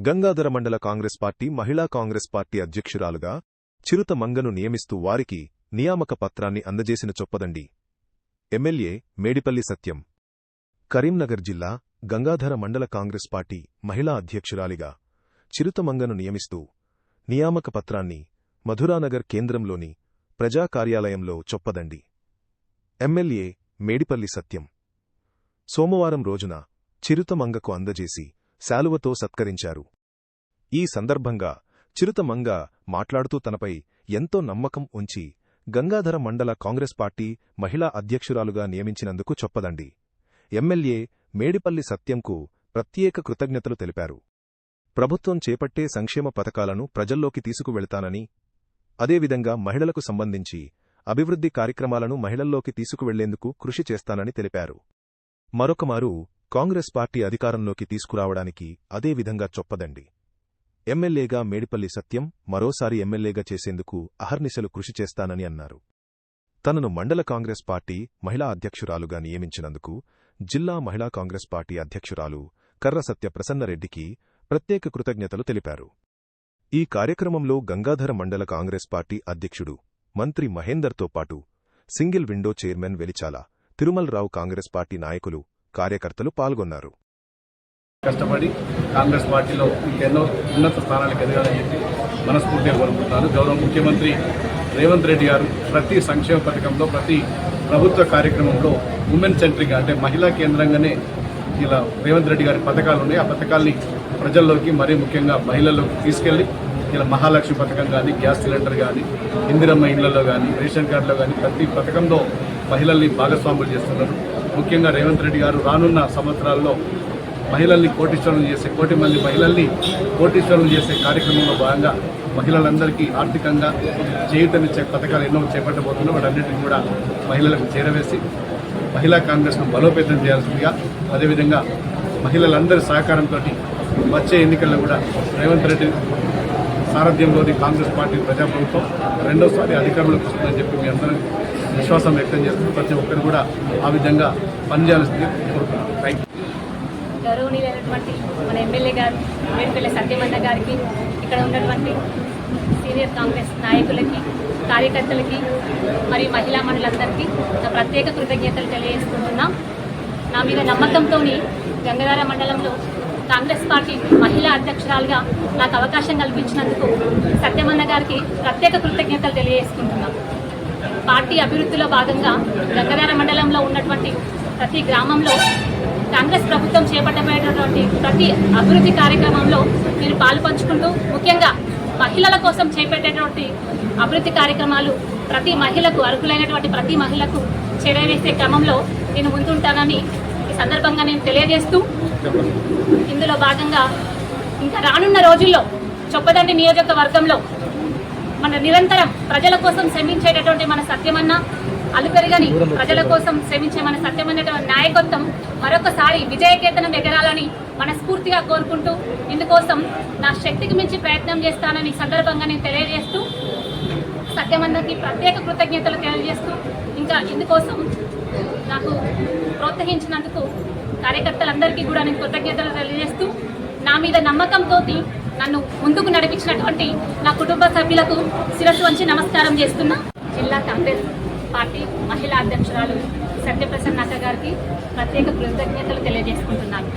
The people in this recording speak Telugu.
గంగాధర మండల కాంగ్రెస్ పార్టీ మహిళా కాంగ్రెస్ పార్టీ అధ్యక్షురాలుగా చిరుత మంగను నియమిస్తూ వారికి నియామక పత్రాన్ని అందజేసిన చొప్పదండి ఎమ్మెల్యే మేడిపల్లి సత్యం. కరీంనగర్ జిల్లా గంగాధర మండల కాంగ్రెస్ పార్టీ మహిళా అధ్యక్షురాలిగా చిరుత మంగను నియమిస్తూ నియామక పత్రాన్ని మధురానగర్ కేంద్రంలోని ప్రజా కార్యాలయంలో చొప్పదండి ఎమ్మెల్యే మేడిపల్లి సత్యం సోమవారం రోజున చిరుత మంగకు అందజేసి శాలువతో సత్కరించారు. ఈ సందర్భంగా చిరుత మంగ మాట్లాడుతూ తనపై ఎంతో నమ్మకం ఉంచి గంగాధర మండల కాంగ్రెస్ పార్టీ మహిళా అధ్యక్షురాలుగా నియమించినందుకు చొప్పదండి ఎమ్మెల్యే మేడిపల్లి సత్యంకు ప్రత్యేక కృతజ్ఞతలు తెలిపారు. ప్రభుత్వం చేపట్టే సంక్షేమ పథకాలను ప్రజల్లోకి తీసుకువెళతానని, అదేవిధంగా మహిళలకు సంబంధించి అభివృద్ధి కార్యక్రమాలను మహిళల్లోకి తీసుకువెళ్లేందుకు కృషి చేస్తానని తెలిపారు. మరొకమారు కాంగ్రెస్ పార్టీ అధికారంలోకి తీసుకురావడానికి అదేవిధంగా చొప్పదండి ఎమ్మెల్యేగా మేడిపల్లి సత్యం మరోసారి ఎమ్మెల్యేగా చేసేందుకు అహర్నిశలు కృషి చేస్తానని అన్నారు. తనను మండల కాంగ్రెస్ పార్టీ మహిళా అధ్యక్షురాలుగా నియమించినందుకు జిల్లా మహిళా కాంగ్రెస్ పార్టీ అధ్యక్షురాలు కర్ర సత్య ప్రసన్నరెడ్డికి ప్రత్యేక కృతజ్ఞతలు తెలిపారు. ఈ కార్యక్రమంలో గంగాధర మండల కాంగ్రెస్ పార్టీ అధ్యక్షుడు మంత్రి మహేందర్తో పాటు single window chairman Velichala Tirumalarao Congress party నాయకులు కార్యకర్తలు పాల్గొన్నారు. కష్టపడి కాంగ్రెస్ పార్టీలో ఇంకెన్నో ఉన్నత స్థానాలకు ఎదగాలని చెప్పి మనస్ఫూర్తిగా కోరుకుంటున్నాను. గౌరవ ముఖ్యమంత్రి రేవంత్ రెడ్డి గారు ప్రతి సంక్షేమ పథకంలో, ప్రతి ప్రభుత్వ కార్యక్రమంలో ఉమెన్ సెంట్రిక్ అంటే మహిళా కేంద్రంగానే ఇలా రేవంత్ రెడ్డి గారి పథకాలు ఉన్నాయి. ఆ పథకాల్ని ప్రజల్లోకి, మరీ ముఖ్యంగా మహిళల్లోకి తీసుకెళ్లి ఇలా మహాలక్ష్మి పథకం కానీ, గ్యాస్ సిలిండర్ కానీ, ఇందిరమ్మ ఇళ్లలో కానీ, రేషన్ కార్డులో కానీ ప్రతి పథకంలో మహిళల్ని భాగస్వాములు చేస్తున్నారు. ముఖ్యంగా రేవంత్ రెడ్డి గారు రానున్న సంవత్సరాల్లో మహిళల్ని కోటీశ్వరులు చేసే, కోటి మంది మహిళల్ని కోటీశ్వరులు చేసే కార్యక్రమంలో భాగంగా మహిళలందరికీ ఆర్థికంగా చేయూతనిచ్చే పథకాలు ఎన్నో చేపట్టబోతున్నాం. వాటన్నిటిని కూడా మహిళలకు చేరవేసి మహిళా కాంగ్రెస్ను బలోపేతం చేయాల్సిందిగా, అదేవిధంగా మహిళలందరి సహకారంతో వచ్చే ఎన్నికల్లో కూడా రేవంత్ రెడ్డి సారథ్యంలోని కాంగ్రెస్ పార్టీ ప్రజాప్రభుత్వం రెండోసారి అధికారంలోకి వస్తుందని చెప్పి మీ అందరూ విశ్వాసం వ్యక్తం చేస్తున్నారు. ప్రతి ఒక్కరు కూడా ఆ విధంగా పనిచేయాల్సింది కోరుకుంటున్నాను. గౌరవనీయులైనటువంటి మన ఎమ్మెల్యే గారు మేడిపల్లి సత్యమన్న గారికి, ఇక్కడ ఉన్నటువంటి సీనియర్ కాంగ్రెస్ నాయకులకి, కార్యకర్తలకి, మరి మహిళా మనులందరికీ నా ప్రత్యేక కృతజ్ఞతలు తెలియజేసుకుంటున్నాం. నా మీద నమ్మకంతో గంగాధర మండలంలో కాంగ్రెస్ పార్టీ మహిళా అధ్యక్షురాలుగా నాకు అవకాశం కల్పించినందుకు సత్యమన్న గారికి ప్రత్యేక కృతజ్ఞతలు తెలియజేసుకుంటున్నాం. పార్టీ అభివృద్ధిలో భాగంగా గంగాధర మండలంలో ఉన్నటువంటి ప్రతి గ్రామంలో కాంగ్రెస్ ప్రభుత్వం చేపట్టబోయేటటువంటి ప్రతి అభివృద్ధి కార్యక్రమంలో నేను పాలుపంచుకుంటూ, ముఖ్యంగా మహిళల కోసం చేపట్టేటువంటి అభివృద్ధి కార్యక్రమాలు ప్రతి మహిళకు, అర్హులైనటువంటి ప్రతి మహిళకు చేరవేసే క్రమంలో నేను ముందుంటానని ఈ సందర్భంగా నేను తెలియజేస్తూ, ఇందులో భాగంగా ఇంకా రానున్న రోజుల్లో చొప్పదండి నియోజకవర్గంలో మన నిరంతరం ప్రజల కోసం శ్రమించేటటువంటి మన సత్యమన్న, అలుపెరగని ప్రజల కోసం శ్రమించే మన సత్యమన్నటువంటి నాయకత్వం మరొకసారి విజయకేతనం ఎగరాలని మనస్ఫూర్తిగా కోరుకుంటూ, ఇందుకోసం నా శక్తికి మించి ప్రయత్నం చేస్తానని సందర్భంగా నేను తెలియజేస్తూ, సత్యమన్నకి ప్రత్యేక కృతజ్ఞతలు తెలియజేస్తూ, ఇంకా ఇందుకోసం నాకు ప్రోత్సహించినందుకు కార్యకర్తలందరికీ కూడా నేను కృతజ్ఞతలు తెలియజేస్తూ, నా మీద నమ్మకంతో నన్ను ముందుకు నడిపించినటువంటి నా కుటుంబ సభ్యులకు శిరస్సు వంచి నమస్కారం చేస్తున్నా. జిల్లా కాంగ్రెస్ పార్టీ మహిళా అధ్యక్షురాలు సత్యప్రసన్న అక్క గారికి ప్రత్యేక కృతజ్ఞతలు తెలియజేసుకుంటున్నాను.